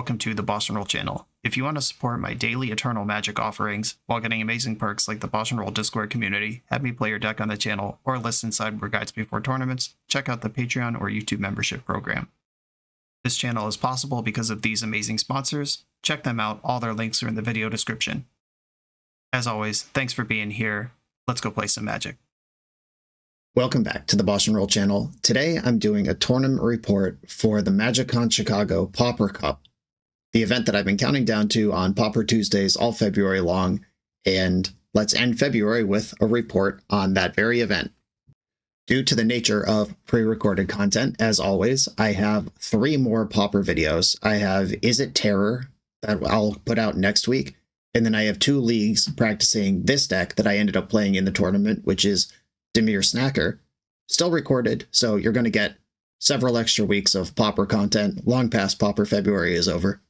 welcome to the BoshNRoll channel. If you want to support my daily Eternal Magic offerings while getting amazing perks like the BoshNRoll Discord community, have me play your deck on the channel, or listen sideboard guides before tournaments, check out the Patreon or YouTube membership program. This channel is possible because of these amazing sponsors. Check them out, all their links are in the video description. As always, thanks for being here. Let's go play some Magic. Welcome back to the BoshNRoll channel. Today I'm doing a tournament report for the MagicCon Chicago Pauper Cup, the event that I've been counting down to on Pauper Tuesdays all February long, and let's end February with a report on that very event. Due to the nature of pre-recorded content, as always, I have 3 more Pauper videos. I have Is It Terror that I'll put out next week, and then I have 2 leagues practicing this deck that I ended up playing in the tournament, which is Dimir Snacker, still recorded, so you're going to get several extra weeks of Pauper content long past Pauper February is over.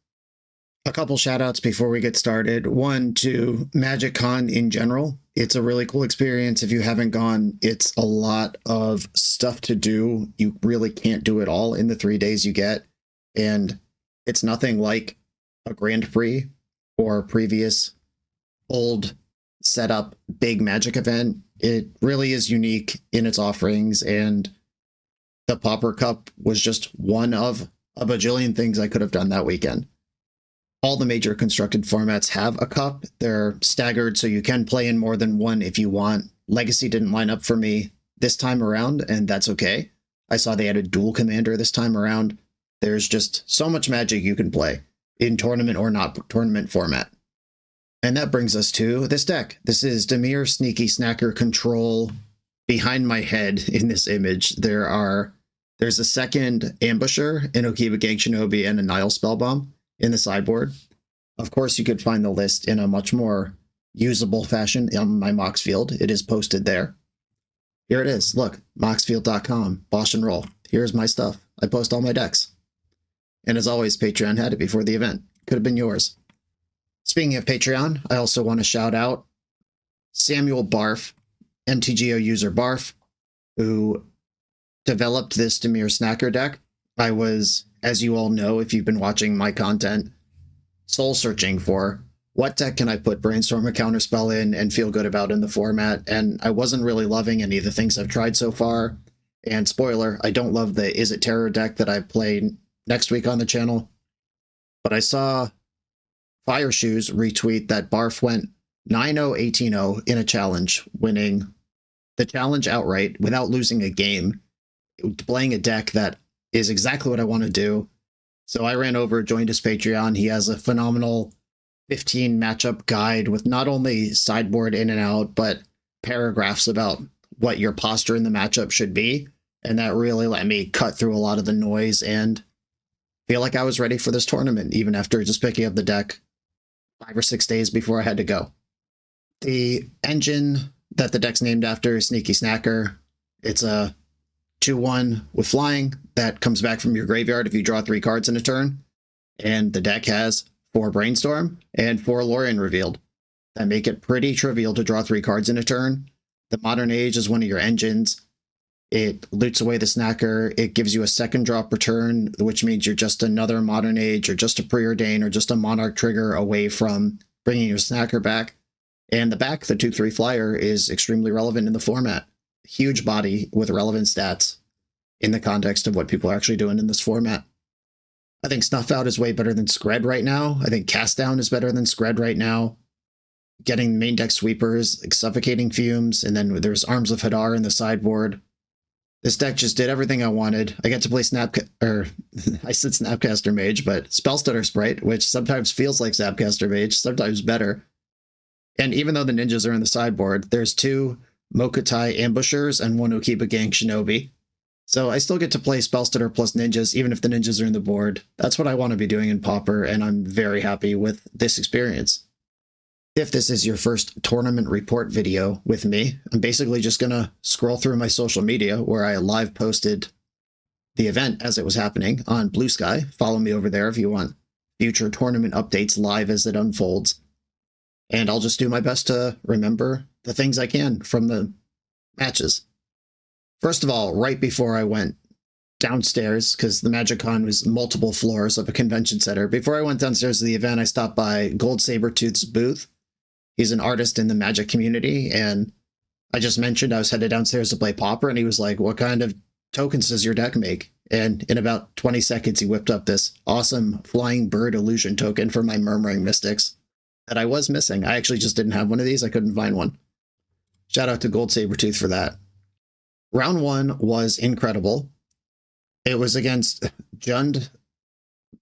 A couple shoutouts before we get started. One to MagicCon in general. It's a really cool experience. If you haven't gone, it's a lot of stuff to do. You really can't do it all in the 3 days you get, and it's nothing like a Grand Prix or previous old setup big Magic event. It really is unique in its offerings, and the Pauper Cup was just one of a bajillion things I could have done that weekend. All the major constructed formats have a cup. They're staggered, so you can play in more than one if you want. Legacy didn't line up for me this time around, and that's okay. I saw they added Dual Commander this time around. There's just so much Magic you can play in tournament or not tournament format. And that brings us to this deck. This is Dimir Sneaky Snacker Control. Behind my head in this image, there's a second Ambusher, an Okiba Gang Shinobi, and a Nile Spellbomb in the sideboard. Of course, you could find the list in a much more usable fashion on my Mox field. It is posted there. Here it is. Look, moxfield.com, BoshNRoll. Here's my stuff. I post all my decks. And as always, Patreon had it before the event. Could have been yours. Speaking of Patreon, I also want to shout out Samuel Barff, MTGO user Barff, who developed this Dimir Snacker deck. I was, as you all know if you've been watching my content, soul searching for what deck can I put Brainstorm a Counterspell in and feel good about in the format, and I wasn't really loving any of the things I've tried so far. And spoiler, I don't love the Is It Terror deck that I play next week on the channel. But I saw Fire Shoes retweet that Barff went 9-0, 18-0 in a challenge, winning the challenge outright without losing a game, playing a deck that is exactly what I want to do. So I ran over, joined his Patreon. He has a phenomenal 15 matchup guide with not only sideboard in and out, but paragraphs about what your posture in the matchup should be. And that really let me cut through a lot of the noise and feel like I was ready for this tournament, even after just picking up the deck 5 or 6 days before I had to go. The engine that the deck's named after is Sneaky Snacker. It's a 2/1 with flying that comes back from your graveyard if you draw 3 cards in a turn. And the deck has 4 Brainstorm and 4 Lorien Revealed that make it pretty trivial to draw 3 cards in a turn. The Modern Age is one of your engines. It loots away the Snacker. It gives you a second drop return, which means you're just another Modern Age or just a Preordain or just a Monarch trigger away from bringing your Snacker back. And the back, the 2/3 flyer, is extremely relevant in the format. Huge body with relevant stats in the context of what people are actually doing in this format. I think Snuff Out is way better than Scred right now. I think Cast Down is better than Scred right now. Getting main deck sweepers, like Suffocating Fumes, and then there's Arms of Hadar in the sideboard. This deck just did everything I wanted. I get to play I said Snapcaster Mage, but Spellstutter Sprite, which sometimes feels like Snapcaster Mage, sometimes better. And even though the ninjas are in the sideboard, there's 2 Mokutai Ambushers and 1 Okiba Gang Shinobi. So I still get to play Spellstutter plus ninjas, even if the ninjas are in the board. That's what I want to be doing in Pauper, and I'm very happy with this experience. If this is your first tournament report video with me, I'm basically just going to scroll through my social media where I live posted the event as it was happening on Blue Sky. Follow me over there if you want future tournament updates live as it unfolds. And I'll just do my best to remember the things I can from the matches. First of all, right before I went downstairs because the MagicCon was multiple floors of a convention center. Before I went downstairs to the event, I stopped by Gold Sabertooth's booth. He's an artist in the Magic community, and I just mentioned I was headed downstairs to play Pauper, and he was like, "What kind of tokens does your deck make?" And in about 20 seconds, he whipped up this awesome flying bird illusion token for my Murmuring Mystics that I was missing. I actually just didn't have one of these. I couldn't find one. Shout out to Gold Sabertooth for that. Round 1 was incredible. It was against Jund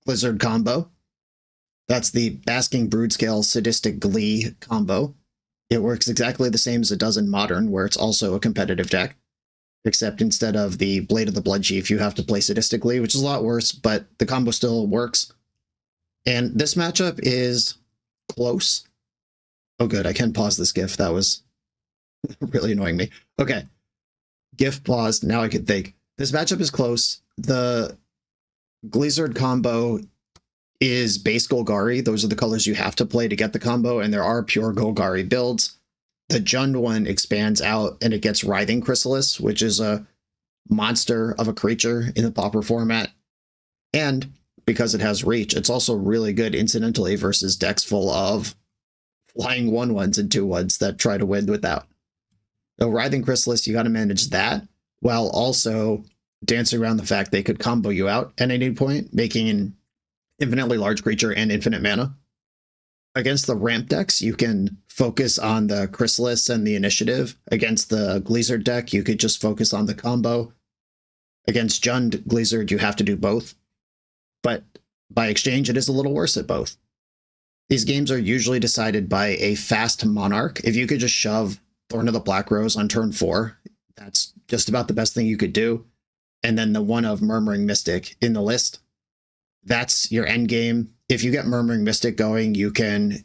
Blizzard combo. That's the Basking Broodscale Sadistic Glee combo. It works exactly the same as it does in Modern, where it's also a competitive deck. Except instead of the Blade of the Bloodchief, you have to play Sadistic Glee, which is a lot worse, but the combo still works. And this matchup is close. Oh good, I can pause this GIF. That was really annoying me. Okay. GIF paused, now I can think. This matchup is close. The Blizzard combo is base Golgari. Those are the colors you have to play to get the combo, and there are pure Golgari builds. The Jund one expands out, and it gets Writhing Chrysalis, which is a monster of a creature in the Pauper format. And because it has reach, it's also really good incidentally versus decks full of flying 1/1s and 2/1s that try to win without. So Writhing Chrysalis, you got to manage that, while also dancing around the fact they could combo you out at any point, making an infinitely large creature and infinite mana. Against the ramp decks, you can focus on the Chrysalis and the initiative. Against the Blizzard deck, you could just focus on the combo. Against Jund Blizzard, you have to do both. But by exchange, it is a little worse at both. These games are usually decided by a fast Monarch. If you could just shove Thorn of the Black Rose on turn 4, that's just about the best thing you could do. And then the one of Murmuring Mystic in the list, that's your end game. If you get Murmuring Mystic going, you can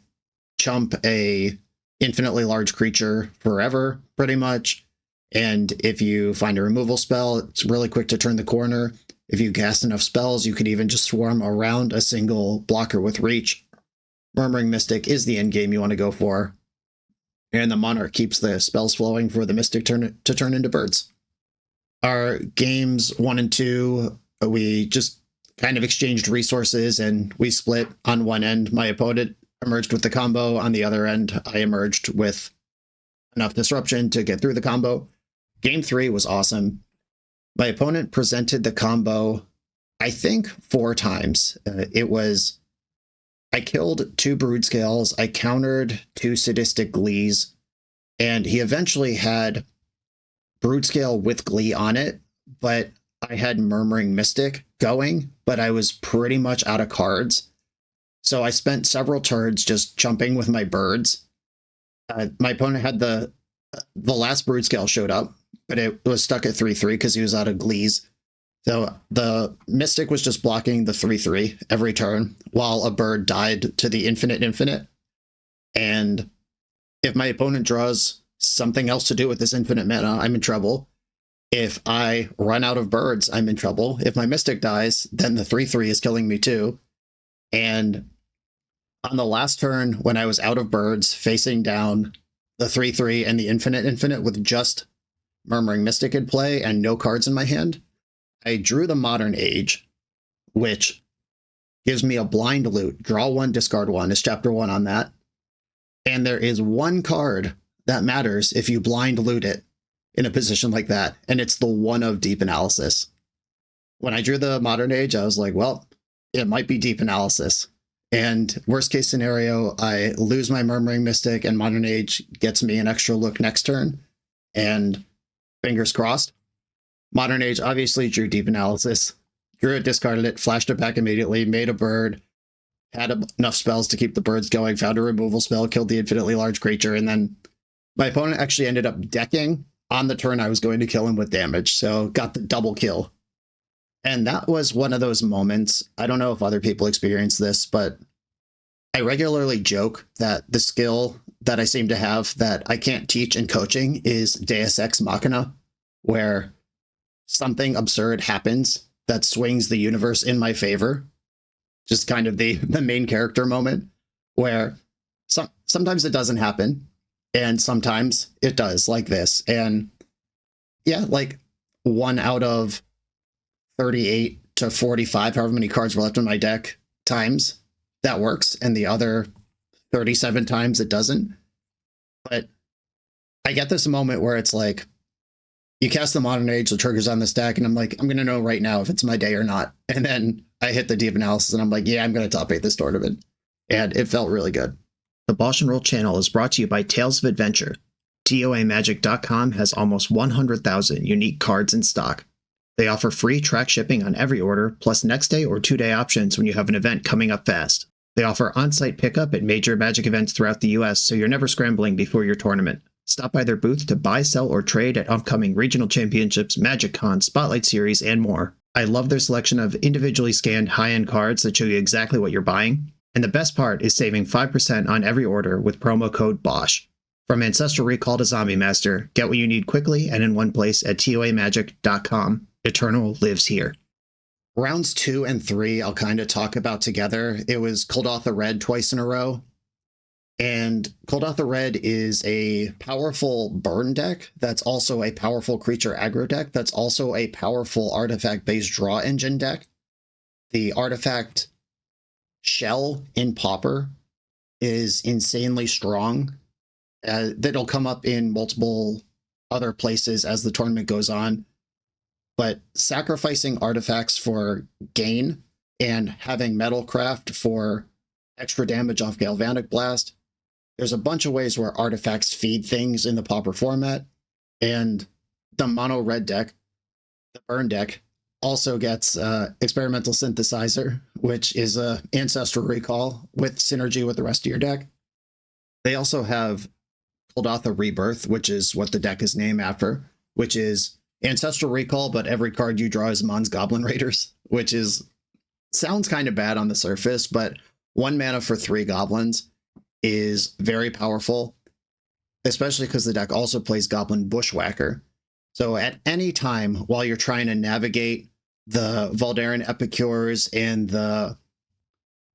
chump a infinitely large creature forever, pretty much. And if you find a removal spell, it's really quick to turn the corner. If you cast enough spells, you could even just swarm around a single blocker with reach. Murmuring Mystic is the end game you want to go for. And the Monarch keeps the spells flowing for the Mystic to turn into birds. Our games 1 and 2, we just kind of exchanged resources and we split on one end. My opponent emerged with the combo. On the other end, I emerged with enough disruption to get through the combo. Game 3 was awesome. My opponent presented the combo, I think, 4 times. I killed 2 Broodscales, I countered 2 Sadistic Glees, and he eventually had Broodscale with Glee on it, but I had Murmuring Mystic going, but I was pretty much out of cards. So I spent several turns just chumping with my birds. My opponent had the last Broodscale showed up, but it was stuck at 3/3 because he was out of Glees. So the Mystic was just blocking the 3/3 every turn while a bird died to the infinite. And if my opponent draws something else to do with this infinite mana, I'm in trouble. If I run out of birds, I'm in trouble. If my Mystic dies, then the 3/3 is killing me too. And on the last turn, when I was out of birds, facing down the 3/3 and the infinite with just Murmuring Mystic in play and no cards in my hand, I drew the Modern Age, which gives me a blind loot. Draw 1, discard 1 is chapter 1 on that. And there is one card that matters if you blind loot it in a position like that, and it's the one of Deep Analysis. When I drew the Modern Age, I was like, well, it might be Deep Analysis. And worst case scenario, I lose my Murmuring Mystic and Modern Age gets me an extra look next turn. And fingers crossed. Modern Age obviously drew Deep Analysis, drew it, discarded it, flashed it back immediately, made a bird, had enough spells to keep the birds going, found a removal spell, killed the infinitely large creature, and then my opponent actually ended up decking on the turn I was going to kill him with damage, so got the double kill. And that was one of those moments, I don't know if other people experience this, but I regularly joke that the skill that I seem to have that I can't teach in coaching is Deus Ex Machina, where something absurd happens that swings the universe in my favor. Just kind of the main character moment where sometimes it doesn't happen and sometimes it does, like this. And yeah, like 1 out of 38 to 45, however many cards were left in my deck, times, that works. And the other 37 times it doesn't. But I get this moment where it's like, you cast the Modern Age, the trigger's on this deck, and I'm like, I'm going to know right now if it's my day or not. And then I hit the deep analysis, and I'm like, yeah, I'm going to top 8 this tournament. And it felt really good. The BoshNRoll channel is brought to you by Tales of Adventure. TOAMagic.com has almost 100,000 unique cards in stock. They offer free track shipping on every order, plus next day or 2-day options when you have an event coming up fast. They offer on-site pickup at major Magic events throughout the US, so you're never scrambling before your tournament. Stop by their booth to buy, sell, or trade at upcoming regional championships, MagicCon, Spotlight Series, and more. I love their selection of individually scanned high-end cards that show you exactly what you're buying. And the best part is saving 5% on every order with promo code BOSH. From Ancestral Recall to Zombie Master, get what you need quickly and in one place at TOAMagic.com. Eternal lives here. Rounds 2 and 3 I'll kind of talk about together. It was Kuldotha Red twice in a row. And Kuldotha Red is a powerful burn deck that's also a powerful creature aggro deck that's also a powerful artifact-based draw engine deck. The artifact shell in Pauper is insanely strong. That'll come up in multiple other places as the tournament goes on. But sacrificing artifacts for gain and having Metalcraft for extra damage off Galvanic Blast, there's a bunch of ways where artifacts feed things in the Pauper format. And the mono red deck, the burn deck, also gets Experimental Synthesizer, which is a Ancestral Recall with synergy with the rest of your deck. They also have Kuldotha Rebirth, which is what the deck is named after, which is Ancestral Recall, but every card you draw is Mon's Goblin Raiders, which sounds kind of bad on the surface, but 1 mana for 3 goblins is very powerful, especially because the deck also plays Goblin Bushwhacker. So at any time while you're trying to navigate the Voldaren Epicures and the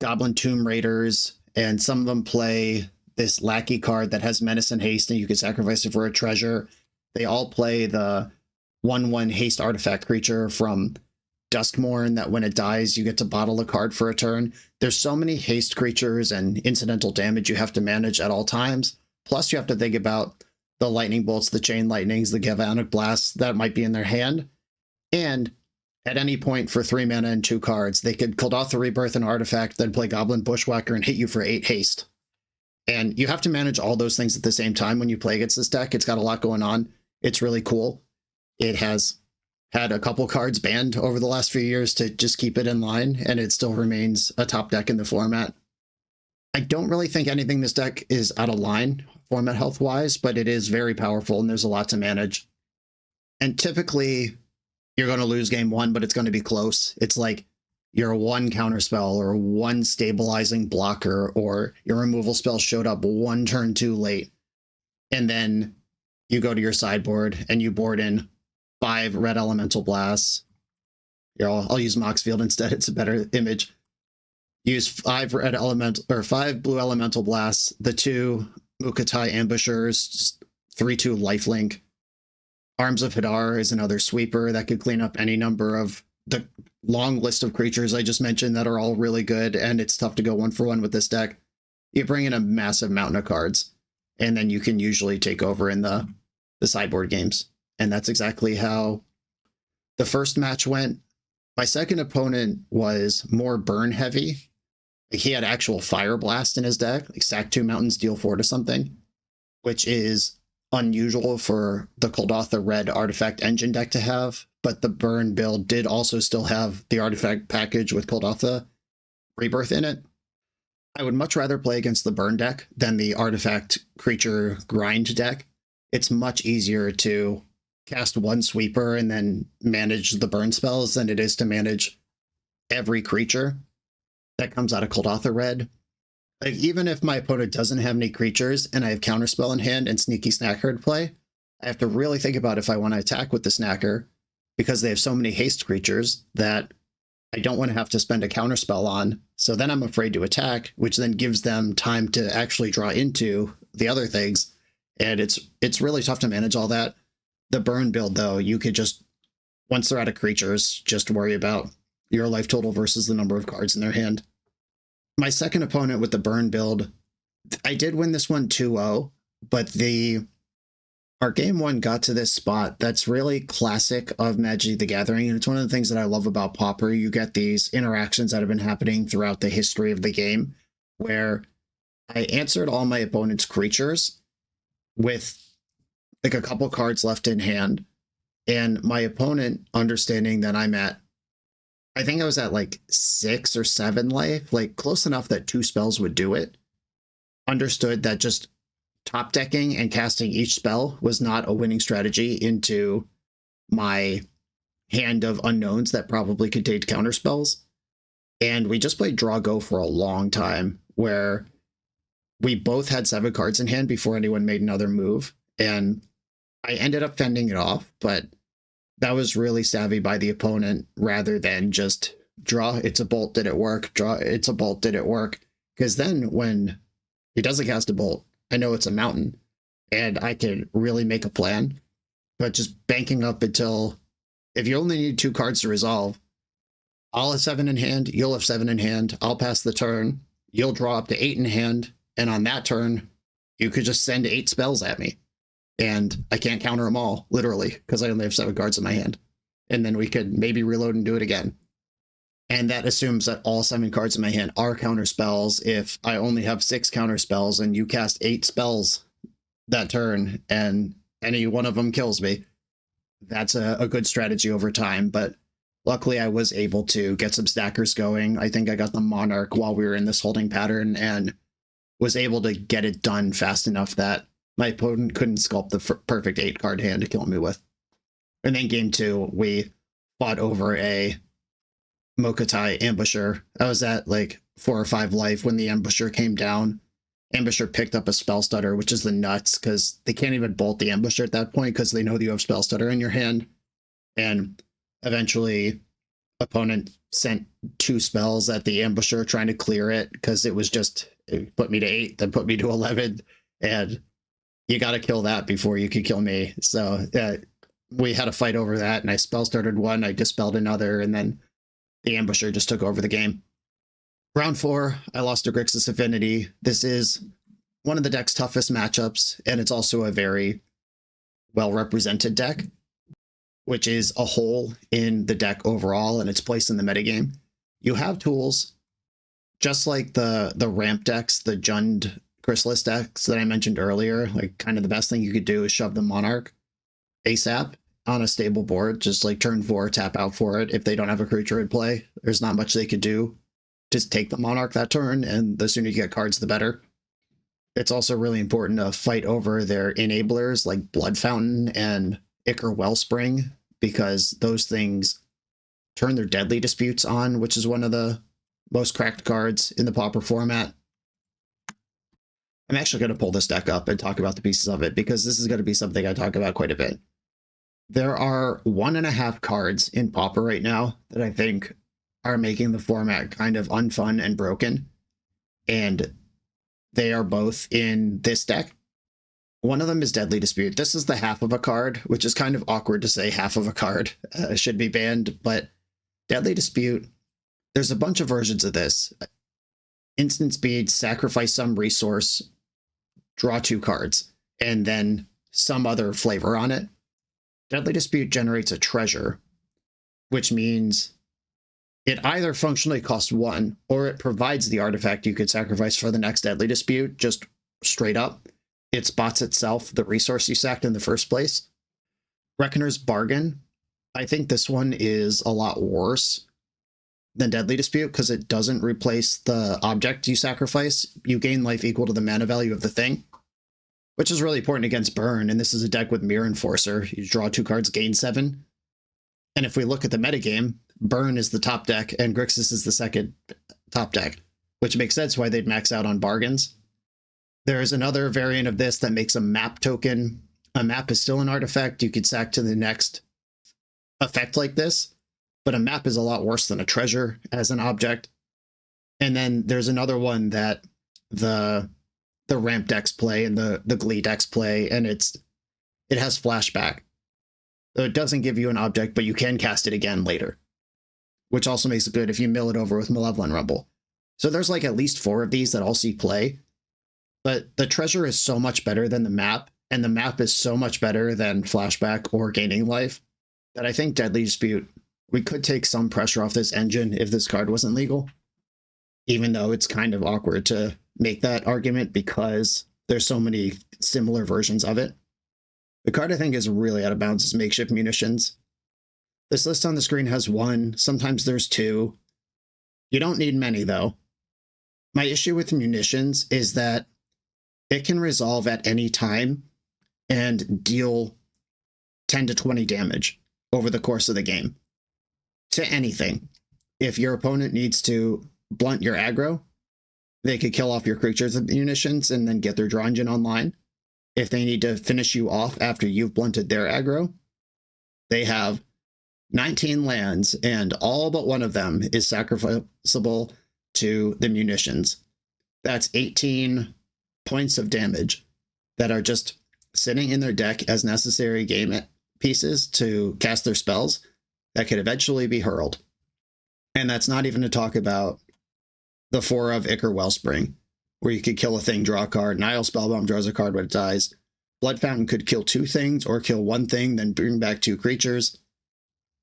Goblin Tomb Raiders, and some of them play this Lackey card that has Menace and Haste, and you can sacrifice it for a treasure. They all play the 1/1 haste artifact creature from Duskmourn that when it dies, you get to bottle a card for a turn. There's so many haste creatures and incidental damage you have to manage at all times. Plus, you have to think about the lightning bolts, the chain lightnings, the galvanic blasts that might be in their hand. And at any point for 3 mana and 2 cards, they could Kuldotha Rebirth an artifact, then play Goblin Bushwhacker and hit you for 8 haste. And you have to manage all those things at the same time when you play against this deck. It's got a lot going on. It's really cool. It has had a couple cards banned over the last few years to just keep it in line, and it still remains a top deck in the format. I don't really think anything in this deck is out of line format health-wise, but it is very powerful, and there's a lot to manage. And typically, you're going to lose game 1, but it's going to be close. It's like your 1 counterspell or 1 stabilizing blocker, or your removal spell showed up 1 turn too late, and then you go to your sideboard and you board in 5 red elemental blasts. Here, I'll use Moxfield instead. It's a better image. Use 5 blue elemental blasts, the 2 Mukatai ambushers, 3/2 lifelink. Arms of Hadar is another sweeper that could clean up any number of the long list of creatures I just mentioned that are all really good, and it's tough to go 1-for-1 with this deck. You bring in a massive mountain of cards, and then you can usually take over in the sideboard games. And that's exactly how the first match went. My second opponent was more burn heavy. Like, he had actual Fire Blast in his deck, like sack 2 mountains, deal 4 to something, which is unusual for the Kuldotha Red artifact engine deck to have. But the burn build did also still have the artifact package with Kuldotha Rebirth in it. I would much rather play against the burn deck than the artifact creature grind deck. It's much easier to cast 1 sweeper and then manage the burn spells than it is to manage every creature that comes out of Kuldotha Red. Like, even if my opponent doesn't have any creatures and I have Counterspell in hand and Sneaky Snacker to play, I have to really think about if I want to attack with the Snacker, because they have so many haste creatures that I don't want to have to spend a Counterspell on. So then I'm afraid to attack, which then gives them time to actually draw into the other things. And it's really tough to manage all that. The burn build, though, you could just once they're out of creatures, just worry about your life total versus the number of cards in their hand. My second opponent with the burn build, I did win this one 2-0, but our game one got to this spot that's really classic of Magic the Gathering, and it's one of the things that I love about Pauper. You get these interactions that have been happening throughout the history of the game, where I answered all my opponent's creatures with like a couple cards left in hand, and my opponent, understanding that I think I was at like 6 or 7 life, like close enough that 2 spells would do it, understood that just top decking and casting each spell was not a winning strategy into my hand of unknowns that probably contained counter spells. And we just played draw go for a long time, where we both had 7 cards in hand before anyone made another move. And I ended up fending it off, but that was really savvy by the opponent rather than just draw, it's a bolt, did it work? Draw, it's a bolt, did it work? Because then when he doesn't cast a bolt, I know it's a mountain and I can really make a plan. But just banking up until, if you only need 2 cards to resolve, I'll have 7 in hand, you'll have 7 in hand, I'll pass the turn, you'll draw up to 8 in hand, and on that turn, you could just send 8 spells at me. And I can't counter them all, literally, because I only have 7 cards in my hand. And then we could maybe reload and do it again. And that assumes that all 7 cards in my hand are counter spells. If I only have 6 counter spells and you cast 8 spells that turn and any one of them kills me, that's a good strategy over time. But luckily I was able to get some stackers going. I think I got the Monarch while we were in this holding pattern and was able to get it done fast enough that my opponent couldn't sculpt the perfect 8-card hand to kill me with. And then game 2, we fought over a Mokutai Ambusher. I was at like 4 or 5 life when the Ambusher came down. Ambusher picked up a Spell Stutter, which is the nuts, because they can't even bolt the Ambusher at that point because they know that you have Spell Stutter in your hand. And eventually, opponent sent 2 spells at the Ambusher trying to clear it because it was just, it put me to 8, then put me to 11, and you got to kill that before you can kill me. So we had a fight over that, and I spell started one, I dispelled another, and then the Ambusher just took over the game. Round 4, I lost to Grixis Affinity. This is one of the deck's toughest matchups, and it's also a very well-represented deck, which is a hole in the deck overall and its place in the metagame. You have tools, just like the ramp decks, the Jund Chrysalis decks that I mentioned earlier. Like, kind of the best thing you could do is shove the Monarch ASAP on a stable board, just like turn 4, tap out for it. If they don't have a creature in play, there's not much they could do. Just take the Monarch that turn, and the sooner you get cards, the better. It's also really important to fight over their enablers like Blood Fountain and Ichor Wellspring, because those things turn their Deadly Disputes on, which is one of the most cracked cards in the Pauper format. I'm actually going to pull this deck up and talk about the pieces of it, because this is going to be something I talk about quite a bit. There are 1.5 cards in Pauper right now that I think are making the format kind of unfun and broken, and they are both in this deck. One of them is Deadly Dispute. This is the half of a card, which is kind of awkward to say half of a card should be banned, but Deadly Dispute, there's a bunch of versions of this. Instant speed, sacrifice some resource, draw 2 cards, and then some other flavor on it. Deadly Dispute generates a treasure, which means it either functionally costs 1, or it provides the artifact you could sacrifice for the next Deadly Dispute, just straight up. It spots itself the resource you sacked in the first place. Reckoner's Bargain, I think this one is a lot worse than Deadly Dispute because it doesn't replace the object you sacrifice. You gain life equal to the mana value of the thing, which is really important against Burn, and this is a deck with Mirror Enforcer. You draw 2 cards, gain 7. And if we look at the metagame, Burn is the top deck, and Grixis is the second top deck, which makes sense why they'd max out on bargains. There's another variant of this that makes a map token. A map is still an artifact. You could sack to the next effect like this, but a map is a lot worse than a treasure as an object. And then there's another one that the ramp decks play and the Glee decks play, and it has flashback. So it doesn't give you an object, but you can cast it again later, which also makes it good if you mill it over with Malevolent Rumble. So there's like at least 4 of these that all see play, but the treasure is so much better than the map, and the map is so much better than Flashback or Gaining Life, that I think Deadly Dispute, we could take some pressure off this engine if this card wasn't legal, even though it's kind of awkward to make that argument because there's so many similar versions of it. The card I think is really out of bounds is Makeshift Munitions. This list on the screen has 1, sometimes there's 2. You don't need many though. My issue with Munitions is that it can resolve at any time and deal 10 to 20 damage over the course of the game to anything. If your opponent needs to blunt your aggro, they could kill off your creatures with munitions and then get their draw engine online. If they need to finish you off after you've blunted their aggro, they have 19 lands and all but one of them is sacrificable to the munitions. That's 18 points of damage that are just sitting in their deck as necessary game pieces to cast their spells that could eventually be hurled. And that's not even to talk about the 4 of Ichor Wellspring, where you could kill a thing, draw a card. Nihil Spellbomb draws a card when it dies. Blood Fountain could kill 2 things or kill 1 thing, then bring back 2 creatures.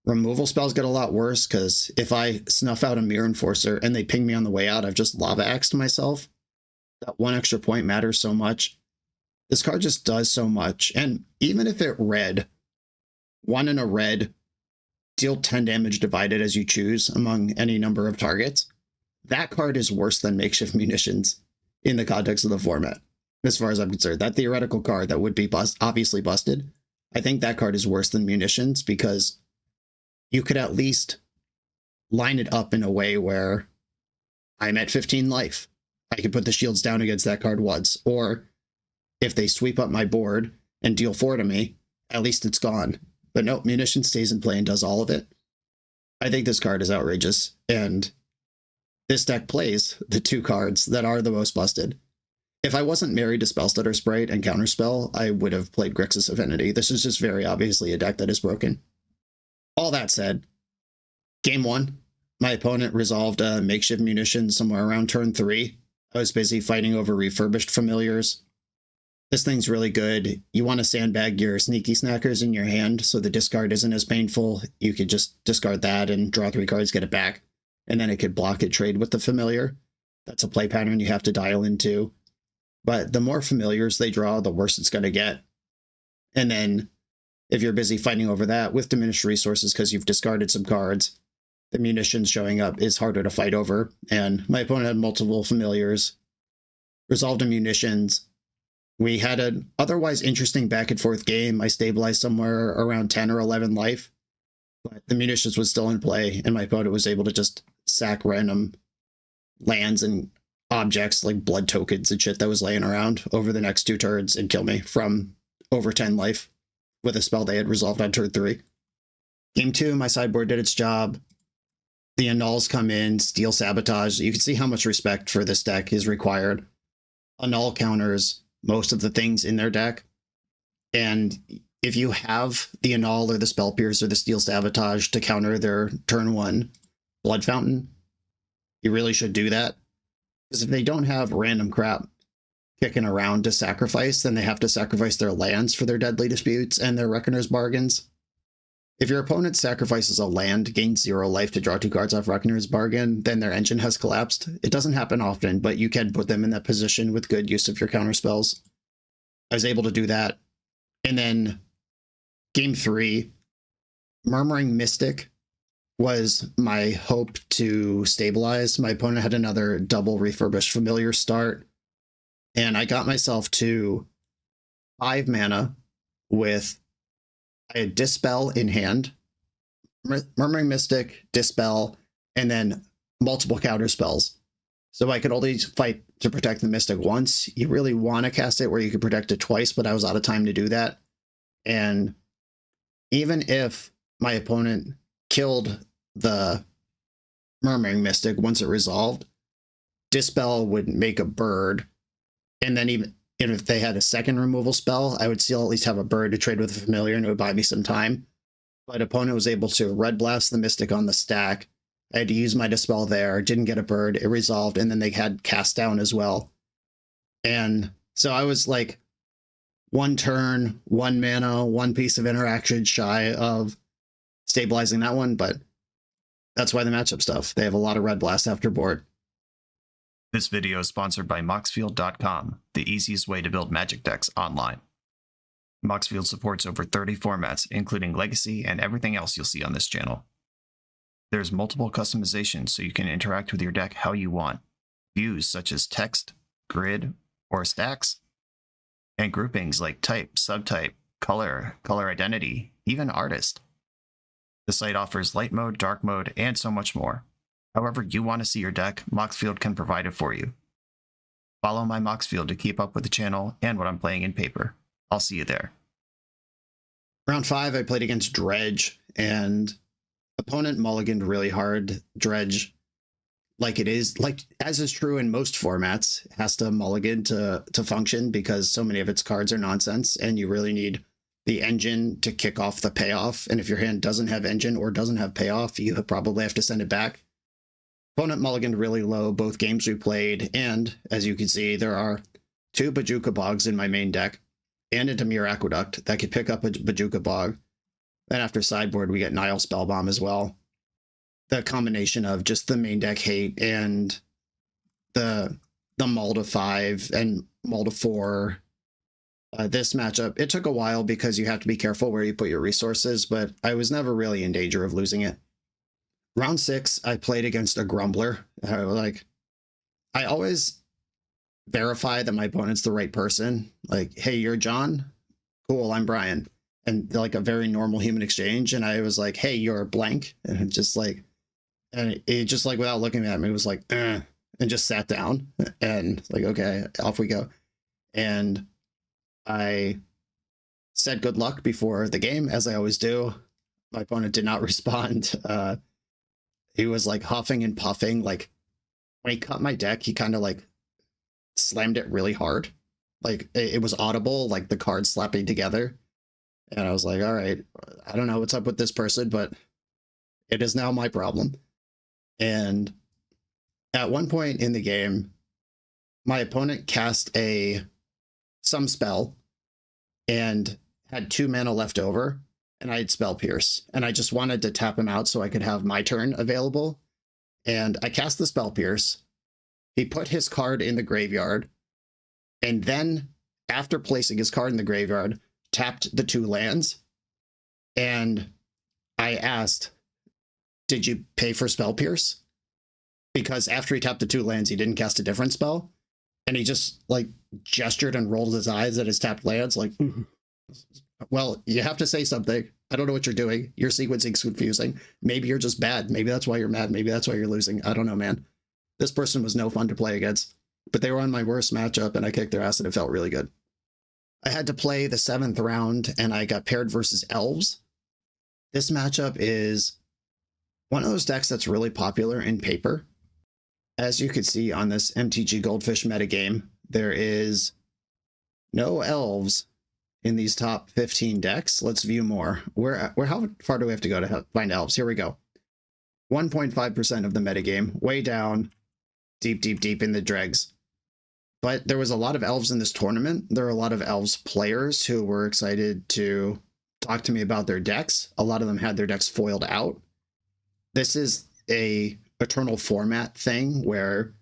Removal spells get a lot worse, because if I snuff out a Mirror Enforcer and they ping me on the way out, I've just Lava Axed myself. That 1 extra point matters so much. This card just does so much. And even if it red, 1 in a red, deal 10 damage divided as you choose among any number of targets, that card is worse than Makeshift Munitions in the context of the format, as far as I'm concerned. That theoretical card that would be obviously busted, I think that card is worse than Munitions, because you could at least line it up in a way where I'm at 15 life. I could put the shields down against that card once, or if they sweep up my board and deal 4 to me, at least it's gone. But no, Munitions stays in play and does all of it. I think this card is outrageous, and this deck plays the 2 cards that are the most busted. If I wasn't married to Spellstutter Sprite and Counterspell, I would have played Grixis Affinity. This is just very obviously a deck that is broken. All that said, game 1, my opponent resolved a Makeshift Munition somewhere around turn 3. I was busy fighting over refurbished familiars. This thing's really good. You want to sandbag your Sneaky Snackers in your hand so the discard isn't as painful. You could just discard that and draw 3 cards, get it back, and then it could block it trade with the familiar. That's a play pattern you have to dial into. But the more familiars they draw, the worse it's going to get. And then if you're busy fighting over that with diminished resources because you've discarded some cards, the munitions showing up is harder to fight over. And my opponent had multiple familiars, resolved a munitions. We had an otherwise interesting back and forth game. I stabilized somewhere around 10 or 11 life, but the munitions was still in play, and my opponent was able to just sack random lands and objects like blood tokens and shit that was laying around over the next 2 turns and kill me from over 10 life with a spell they had resolved on turn 3. Game 2, my sideboard did its job. The annuls come in, steal sabotage. You can see how much respect for this deck is required. Annul counters most of the things in their deck. And if you have the annul or the spell pierce or the steal sabotage to counter their turn 1 blood fountain, you really should do that. Because if they don't have random crap kicking around to sacrifice, then they have to sacrifice their lands for their Deadly Disputes and their Reckoner's Bargains. If your opponent sacrifices a land, gains 0 life to draw 2 cards off Reckoner's Bargain, then their engine has collapsed. It doesn't happen often, but you can put them in that position with good use of your counter spells. I was able to do that. And then game 3, Murmuring Mystic was my hope to stabilize. My opponent had another double refurbished familiar start, and I got myself to 5 mana with, I had Dispel in hand, Murmuring Mystic, Dispel, and then multiple counter spells. So I could only fight to protect the Mystic once. You really want to cast it where you could protect it twice, but I was out of time to do that. And even if my opponent killed the Murmuring Mystic once it resolved, Dispel would make a bird, and then even if they had a second removal spell, I would still at least have a bird to trade with a familiar, and it would buy me some time. but opponent was able to red blast the Mystic on the stack. I had to use my Dispel there, didn't get a bird, it resolved, and then they had cast down as well. And so I was like 1 turn, 1 mana, 1 piece of interaction shy of stabilizing that one, but that's why the matchup stuff. They have a lot of red blast after board. This video is sponsored by Moxfield.com, the easiest way to build Magic decks online. Moxfield supports over 30 formats, including Legacy and everything else you'll see on this channel. There's multiple customizations so you can interact with your deck how you want. Views such as text, grid, or stacks, and groupings like type, subtype, color, color identity, even artist. The site offers light mode, dark mode, and so much more. However you want to see your deck, Moxfield can provide it for you. Follow my Moxfield to keep up with the channel and what I'm playing in Paper. I'll see you there. Round 5, I played against Dredge, and opponent mulliganed really hard. Dredge, like it is, like as is true in most formats, has to mulligan to function because so many of its cards are nonsense, and you really need the engine to kick off the payoff. And if your hand doesn't have engine or doesn't have payoff, you probably have to send it back. Opponent mulliganed really low both games we played, and as you can see, there are 2 Bojuka Bogs in my main deck and a Dimir Aqueduct that could pick up a Bojuka Bog. Then after sideboard, we get Nile Spellbomb as well. The combination of just the main deck hate and the mull to 5 and mull to 4. This matchup, it took a while because you have to be careful where you put your resources, but I was never really in danger of losing it. Round 6, I played against a Grumbler. I always verify that my opponent's the right person. Like, hey, you're John? Cool, I'm Brian. And like a very normal human exchange. And I was like, hey, you're blank. And it just like, without looking at me, it was like, and just sat down and like, okay, off we go. And I said good luck before the game, as I always do. My opponent did not respond. He was like huffing and puffing. Like when he cut my deck, he kind of like slammed it really hard. Like it was audible, like the cards slapping together. And I was like, all right, I don't know what's up with this person, but it is now my problem. And at one point in the game, my opponent cast some spell and had 2 mana left over, and I had Spell Pierce, and I just wanted to tap him out so I could have my turn available. And I cast the Spell Pierce. He put his card in the graveyard, and then after placing his card in the graveyard, tapped the 2 lands. And I asked, did you pay for Spell Pierce? Because after he tapped the 2 lands, he didn't cast a different spell. And he just like gestured and rolled his eyes at his tapped lands like, well, you have to say something. I don't know what you're doing. Your sequencing's confusing. Maybe you're just bad. Maybe that's why you're mad. Maybe that's why you're losing. I don't know, man. This person was no fun to play against, but they were on my worst matchup and I kicked their ass and it felt really good. I had to play the 7th round and I got paired versus Elves. This matchup is one of those decks that's really popular in Paper. As you can see on this MTG Goldfish metagame, there is no Elves in these top 15 decks. Let's view more. How far do we have to go to find Elves? Here we go. 1.5% of the metagame, way down, deep in the dregs. But there was a lot of Elves in this tournament. There are a lot of Elves players who were excited to talk to me about their decks. A lot of them had their decks foiled out. This is a eternal format thing where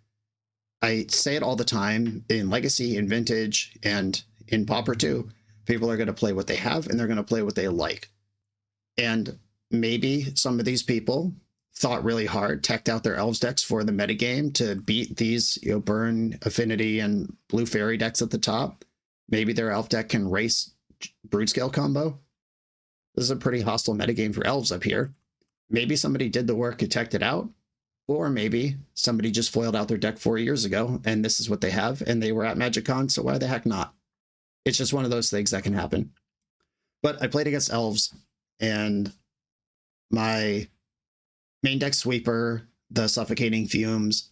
I say it all the time in Legacy, in Vintage, and in Pauper too. People are going to play what they have and they're going to play what they like. And maybe some of these people thought really hard, teched out their Elves decks for the metagame to beat these, Burn, Affinity, and Blue Fairy decks at the top. Maybe their Elf deck can race Broodscale combo. This is a pretty hostile metagame for Elves up here. Maybe somebody did the work and teched it out. Or maybe somebody just foiled out their deck 4 years ago and this is what they have and they were at MagicCon, so why the heck not? It's just one of those things that can happen. But I played against Elves and my main deck sweeper, the Suffocating Fumes,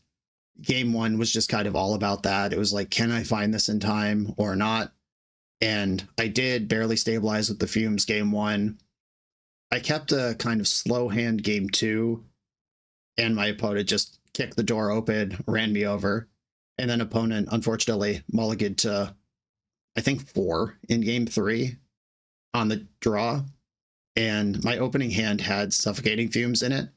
game 1 was just kind of all about that. It was like, can I find this in time or not? And I did barely stabilize with the Fumes game 1. I kept a kind of slow hand game 2, and my opponent just kicked the door open, ran me over, and then opponent, unfortunately, mulliganed to, I think, 4 in game 3 on the draw, and my opening hand had Suffocating Fumes in it.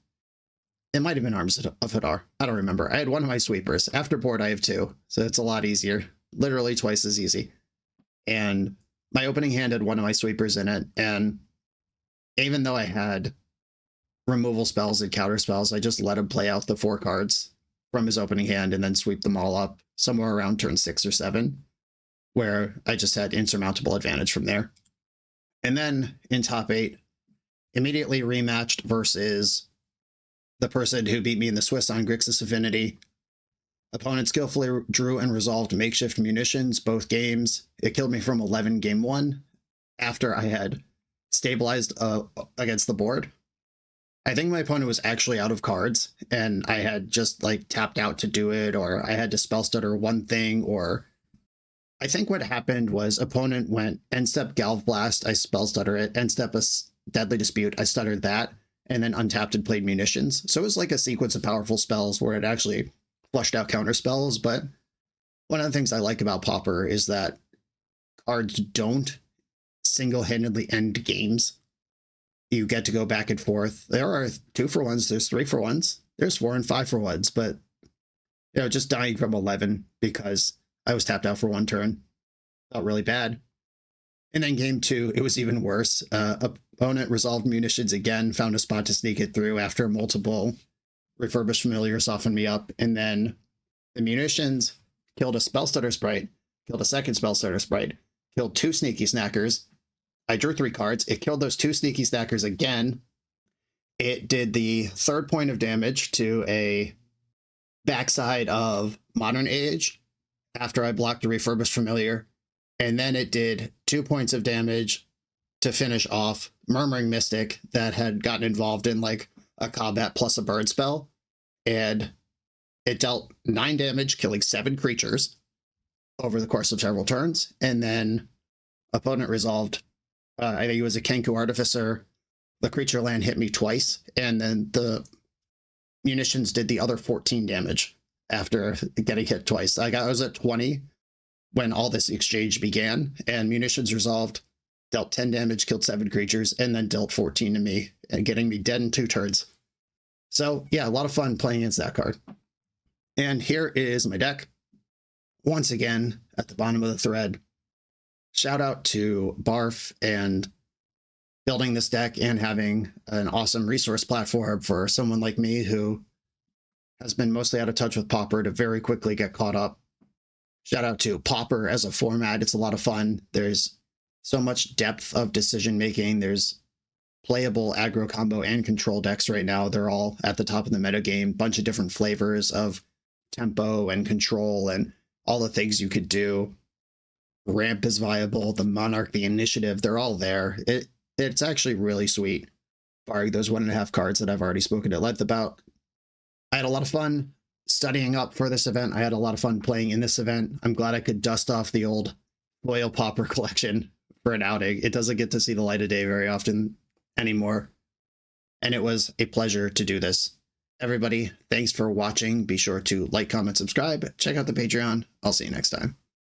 It might have been Arms of Hadar. I don't remember. I had one of my sweepers. After board, I have 2, so it's a lot easier. Literally twice as easy. And my opening hand had one of my sweepers in it, and even though I had removal spells and counter spells, I just let him play out the 4 cards from his opening hand and then sweep them all up somewhere around turn 6 or 7, where I just had insurmountable advantage from there. And then in top 8, immediately rematched versus the person who beat me in the Swiss on Grixis Affinity. Opponent skillfully drew and resolved makeshift munitions both games. It killed me from 11 game 1 after I had stabilized against the board. I think my opponent was actually out of cards, and I had just like tapped out to do it, or I had to spell stutter one thing, or I think what happened was opponent went end step Galv Blast, I spell stutter it, end step a Deadly Dispute, I stuttered that, and then untapped and played munitions. So it was like a sequence of powerful spells where it actually flushed out counter spells. But one of the things I like about Pauper is that cards don't single-handedly end games. You get to go back and forth. There are 2-for-1s, there's 3-for-1s, there's 4 and 5-for-1s, but just dying from 11 because I was tapped out for 1 turn felt really bad. And then game 2, it was even worse. Opponent resolved munitions again, found a spot to sneak it through after multiple refurbished familiar softened me up, and then the munitions killed a spell stutter sprite, killed a second spell stutter sprite, killed 2 sneaky snackers. I drew 3 cards. It killed those 2 sneaky snackers again. It did the 3rd point of damage to a backside of Modern Age after I blocked a refurbished familiar. And then it did 2 points of damage to finish off Murmuring Mystic that had gotten involved in like a combat plus a bird spell. And it dealt 9 damage, killing 7 creatures over the course of several turns. And then opponent resolved, I think it was a Kenku Artificer. The creature land hit me twice, and then the munitions did the other 14 damage after getting hit twice. I was at 20 when all this exchange began, and munitions resolved, dealt 10 damage, killed 7 creatures, and then dealt 14 to me, and getting me dead in 2 turns. So yeah, a lot of fun playing against that card. And here is my deck. Once again, at the bottom of the thread, shout out to Barff and building this deck and having an awesome resource platform for someone like me who has been mostly out of touch with Pauper to very quickly get caught up. Shout out to Pauper as a format. It's a lot of fun. There's so much depth of decision making. There's playable aggro combo and control decks right now. They're all at the top of the meta game. Bunch of different flavors of tempo and control and all the things you could do. Ramp is viable, the Monarch, the Initiative, they're all there. It's actually really sweet, barring those 1.5 cards that I've already spoken at length about. I had a lot of fun studying up for this event. I had a lot of fun playing in this event. I'm glad I could dust off the old Foil Pauper collection for an outing. It doesn't get to see the light of day very often anymore, and it was a pleasure to do this. Everybody, thanks for watching. Be sure to like, comment, subscribe, check out the Patreon. I'll see you next time.